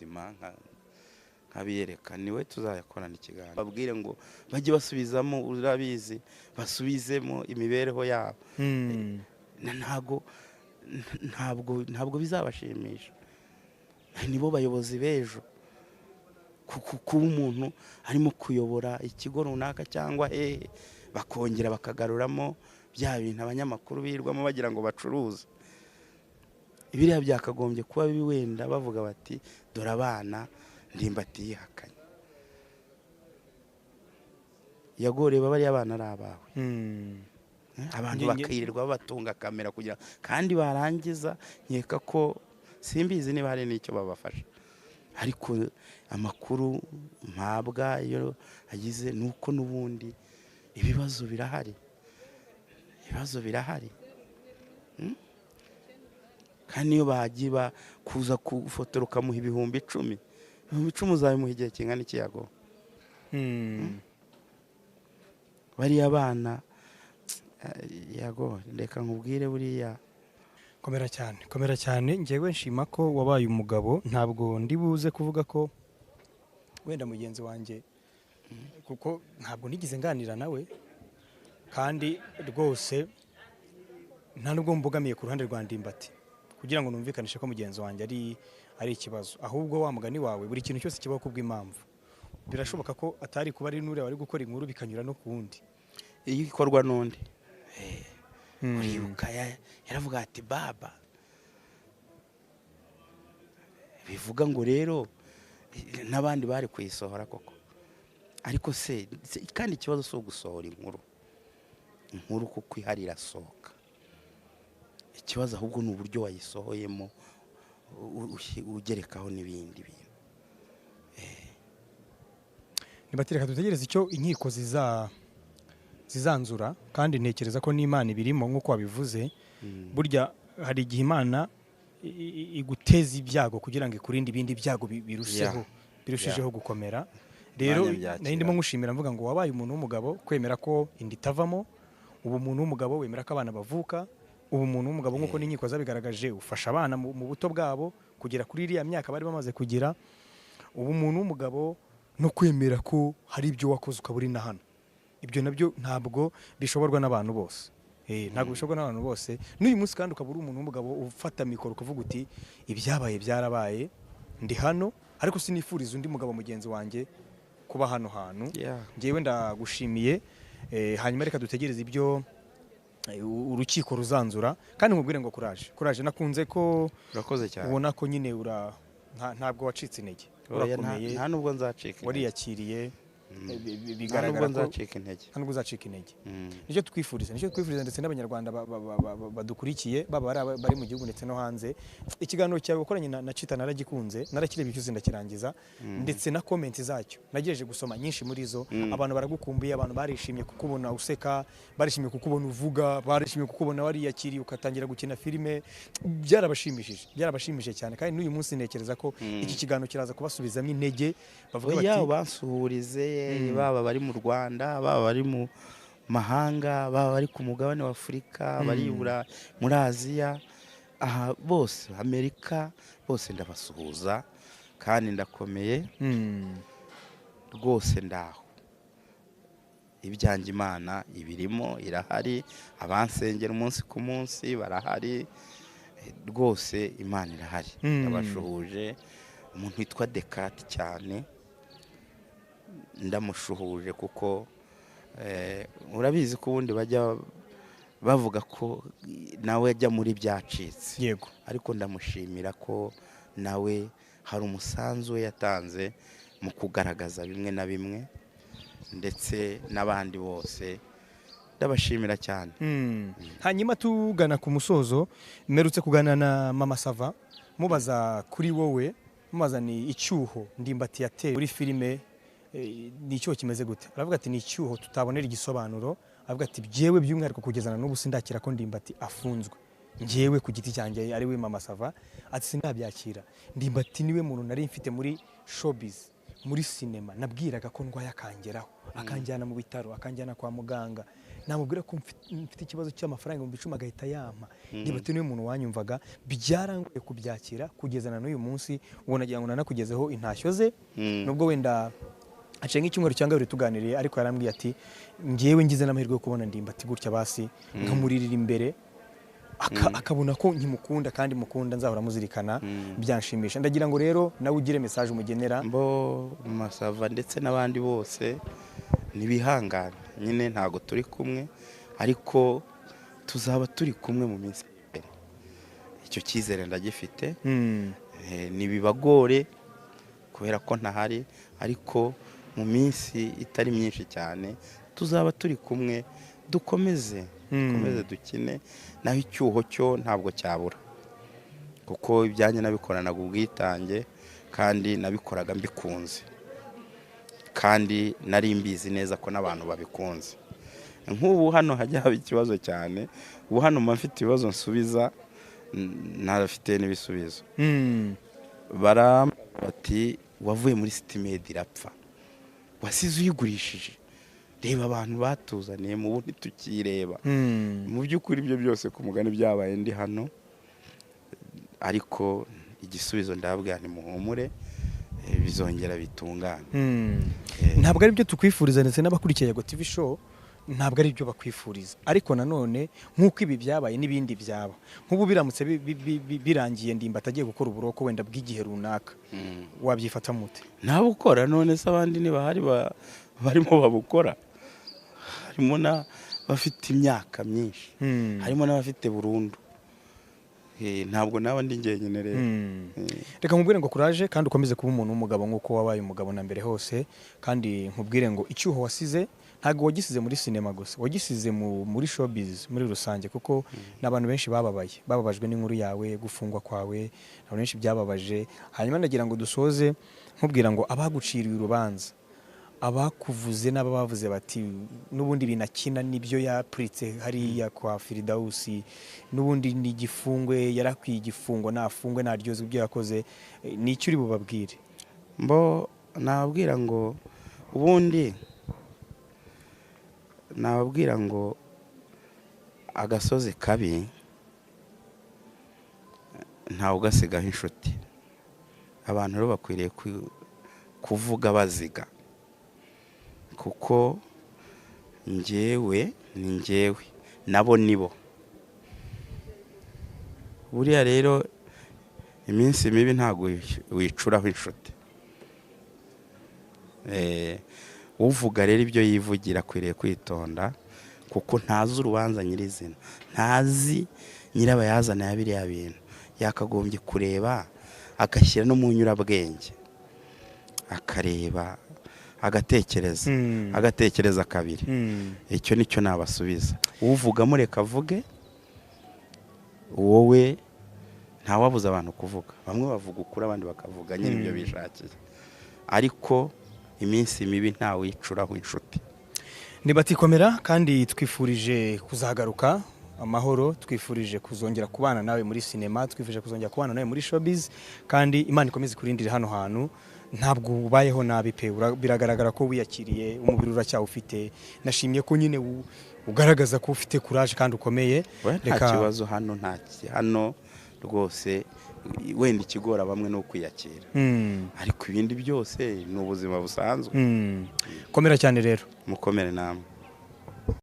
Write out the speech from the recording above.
ubuzima nkabiyereka niwe tuzayakorana ikiganiro babwire ngo bajye basubizamo urabizi basubizemo imibereho yabo ntabwo bizabashimisha nibo bayobozi b'ejo kuba umuntu arimo kuyobora ikigo runaka cyangwa bakongera bakagaruramo bya bintu abanyamakuru birwamo bagira ngo bacuruze ibiriya byakagombye kuba wenda bavuga bati dore abana Ndimbati yihakanye yagoreba bari abana ari abawe abantu bakirirwa batunga kamera kugira kandi barangiza nkeka ko simbizi niba hari n'icyo babafasha ariko amakuru mpabwa iyo agize nuko n'ubundi ibibazo birahari kandi iyo bagiye kuza kufotora ukamuha ibihumbi 10 uzabimuha igihe kingana ikiyago bariya abana yago reka nkubwire buriya komera cyane njyewe nshima ko wabaye umugabo ntabwo ndi buze kuvuga ko wenda mugenzi wanjye kuko ntabwo nigeze nganira nawe kandi rwose nta nubwo mbogamiye ku ruhande rwa Ndimbati kugira ngo numvikanishe ko mugenzi wanjye ari ikibazo ahubwo wa mugani wawe buri kintu cyose kibaho kubw'impamvu birashoboka ko atari kuba ari nure wari gukora inkuru bikanyura no kuwundi iyo ikorwa n'undi uribuka yaravuga ati baba bivuga ngo rero n'abandi bari kuyisohora koko ariko se kandi ikibazo si ugusohora inkuru kuko ihari irasohoka ikibazo ahubwo ni uburyo wayisohoyemo ugerekaho n'ibindi bintu nibatireka dutegereze icyo inkiko zizanzura kandi ntekereza ko n'Imana ibirimo nk'uko wabivuze burya hari igihe Imana iguteza ibyago kugira ngo ikurinde ibindi byago birushijeho gukomera rero nari ndimo ngushimira mvuga ngo wabaye umuntu w'umugabo kwemera ko inda itavamo ubu umuntu w'umugabo wemera ko abana bavuka ubu umuntu w'umugabo nk'uko n'inkiko zabigaragaje ufasha abana mu buto bwabo kugera kuri iriya myaka bari bamaze kugira ubu umuntu w'umugabo no kwemera ko hari ibyo wakoze ukaba uri na hano ibyo nabyo ntabwo bishoborwa n'abantu bose ntabwo bishoborwa n'abantu bose n'uyu munsi kandi ukaba uri umuntu w'umugabo ufata mikoro ukavuga uti ibyabaye byarabaye ndi hano ariko sinifuriza undi mugabo mugenzi wanjye kuba hano hantu ngewe ndagushimiye hanyuma reka dutegereze ibyo urukiko ruzanzura kandi nkubwire ngo kuraje nakunze ko urakoze cyane ubona ko nyine ntabwo wacitse intege urakomeye nta nubwo nzacika intege wariyakiriye bigaragara ko nta nubwo uzacika intege nicyo twifuriza ndetse n'abanyarwanda badukurikiye baba bari mu gihugu ndetse no hanze ikiganiro cyawe ukoranye na Chita naragikunze narakirebye cyose ndakirangiza ndetse na comment zacyo nagejeje gusoma nyinshi muri zo abantu baragukumbuye abantu barishimye kukubona useka barishimye kukubona uvuga barishimye kukubona wariyakiriye ukatangira gukina filime byarabashimishije cyane kandi n'uyu munsi ntekereza ko iki kiganiro kiraza kubasubizamo intege bavuga bati basuhurize baba bari mu Rwanda baba bari mu mahanga baba bari ku mugabane wa Afurika bari muri Aziya aha bose Amerika bose ndabasuhuza kandi ndakomeye rwose ndaho ibyanjye Imana ibirimo irahari abansengera umunsi ku munsi barahari rwose Imana irahari ndabashuhuje umuntu witwa Dekati cyane ndamushuhuje kuko urabizi ko ubundi bajya bavuga ko nawe ajya muri byacitse yego ariko ndamushimira ko nawe hari umusanzu we yatanze mu kugaragaza bimwe na bimwe ndetse n'abandi bose ndabashimira cyane hanyuma tugana ku musozo mperutse kuganira na Mama Sava mubaza kuri wowe mubaza ni icyuho Ndimbati yatewe muri filime ni icyo kimeze gute aravuga ati ni icyuho tutabonera igisobanuro avuga ati byewe by'umwihariko kugezana n'ubu sindakira ko Ndimbati afunzwe ngewe ku giti cyanjye ari we Mama Sava ati sindabyakira Ndimbati niwe muntu nari mfite muri showbiz muri sinema nabwiraga ko ndwaye akangeraho akanjyana mu bitaro akanjyana kwa muganga namubwira ko mfite ikibazo cy'amafaranga 10,000 agahita yampa. Ndimbati niwe muntu wanyumvaga, byarangoye kubyakira kugeza na n'uyu munsi. Uwo nagira ngo nanakugezeho intashyo ze, nubwo wenda aciye nk'icyumweru cyangwa biri tuganiriye, ariko yarambwiye ati ngewe ngize n'amahirwe yo kubona Ndimbati gutya basi nkamuririra imbere akabona ko nkimukunda kandi mukunda, nzahora muzirikana, byanshimisha. Ndagira ngo rero nawe ugire message umugenera. Mbo masava ndetse n'abandi bose nibihangana, nyine ntago turi kumwe, ariko tuzaba turi kumwe mu minsi imbere. Icyo cyizere ndagifite. Nibibagore kubera ko ntahari, ariko mu minsi itari myinshi cyane tuzaba turi kumwe, dukomeze dukine, naho icyuho cyo ntabwo cyabura, kuko ibyanjye nabikoranaga ubwitange kandi nabikoraga mbikunze, kandi nari mbizi neza ko n'abantu babikunze. Nk'ubu hano hajya haba ikibazo cyane, ubu hano mfite ibibazo nsubiza, ntafite n'ibisubizo. Bati wavuye muri Sitimed irapfa, wasize uyigurishije, reba abantu batuzaniye mu bundi tukireba. Mu by'ukuri ibyo byose ku mugani byabaye ndi hano, ariko igisubizo ndababwira ntimuhumure, bizongera bitungane. Ntabwo ari byo tukwifuriza, ndetse n'abakurikiye Yago TV show ntabwo ari byo bakwifuriza, ariko nanone nk'uko ibi byabaye n'ibindi byaba, nk'ubu biramutse birangiye Ndimbati agiye gukora uburoko wenda bw'igihe runaka, wabyifata mute? Nta bukora, none se abandi ntibahari barimo babukora. Harimo bafite imyaka myinshi, harimo n'abafite burundu. Ntabwo naba ndi njyenyine rero. Reka nkubwire ngo courage kandi ukomeze kuba umuntu w'umugabo nk'uko wabaye umugabo na mbere hose, kandi nkubwire ngo icyuho wasize ntabwo wagisize muri sinema gusa, wagisize muri showbiz muri rusange, kuko n'abantu benshi bababajwe n'inkuru yawe, gufungwa kwawe, abantu benshi byababaje. Hanyuma ndagira ngo dusoze nkubwira ngo abaguciriye urubanza, abakuvuze n'abavuze bati n'ubundi binakina nibyo yapuritse hariya kwa Firidausi, n'ubundi ni igifungwe, yarakwiye igifungo, nafungwe naryozwe ibyo yakoze, ni icyo uri bubabwire? Mbo nababwira ngo ubundi nababwira ngo agasozi kabi ntawe ugasigaho inshuti. Abantu rero bakwiriye kuvuga baziga, kuko njyewe ni njyewe, nabo nibo. Buriya rero iminsi mibi ntabwo wicuraho inshuti. Uvuga rero ibyo yivugira akwiriye kwitonda, kuko ntazi urubanza nyirizina, ntazi nyirabayazana ya biriya bintu. Yakagombye kureba agashyira no mu nyurabwenge, akareba, agatekereza kabiri. Icyo nicyo nabasubiza. Uvuga mureka avuge, wowe ntawabuza abantu kuvuga. Bamwe bavuga ukuri, abandi bakavuga nyine ibyo bishakiye, ariko iminsi mibi ntawe yicuraho inshuti. Ndimbati komera, kandi twifurije kuzagaruka amahoro, twifurije kuzongera kubana nawe muri sinema, twifurije kuzongera kubana nawe muri showbiz, kandi Imana ikomeze kurindira hano hantu. Ntabwo ubayeho nabi pe, biragaragara ko wiyakiriye, umubiri uracyawufite. Nashimye ko nyine ugaragaza ko ufite courage kandi ukomeye. Nta kibazo hano rwose, wenda ikigora bamwe no kwiyakira, ariko ibindi byose ni ubuzima busanzwe. Komera cyane rero. Mukomere namwe.